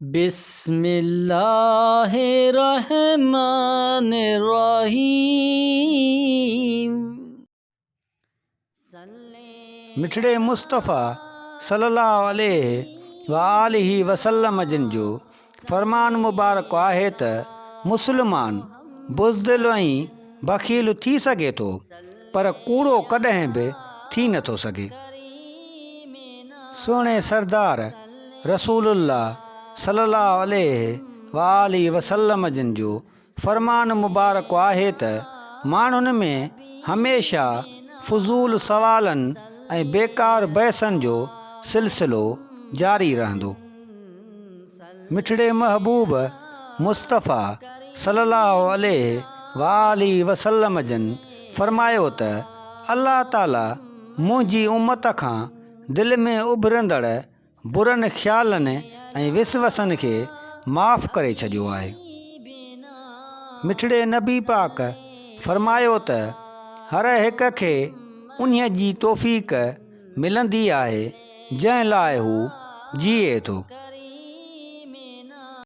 बिस्मिल्लाहिर्रहमानिर्रहीम। मिठड़े मुस्तफ़ा सल्लल्लाहु अलैहि वालिहि वसल्लम जिन जो फरमान मुबारक आहे त मुस्लमान बुज़दिल ऐं बख़ील थी सघे थो, पर कूड़ो कॾहिं बि थी नथो सघे। सुहिणे सरदार रसूलुल्लाह सल्लल्लाहु अलैहि वालिहि वसल्लम जिन जो फरमान मुबारक आहे त माण्हुनि में हमेशह फ़ुज़ूल सवालनि ऐं बेकार बहसनि जो सिलसिलो जारी रहंदो। मिठड़े महबूब मुस्तफ़ा सल्लल्लाहु अलैहि वालिहि वसल्लम जिन फरमायो त अल्लाह ताला मुंहिंजी उम्मत खां दिलि में उभरंदड़ बुरनि ख़्यालनि ऐं विसवसनि खे माफ़ करे छॾियो आहे। मिठड़े नबी पाक फरमायो त हर हिक खे उन्हीअ जी तौफ़ीक़ मिलंदी आहे जंहिं लाइ हू जीए थो।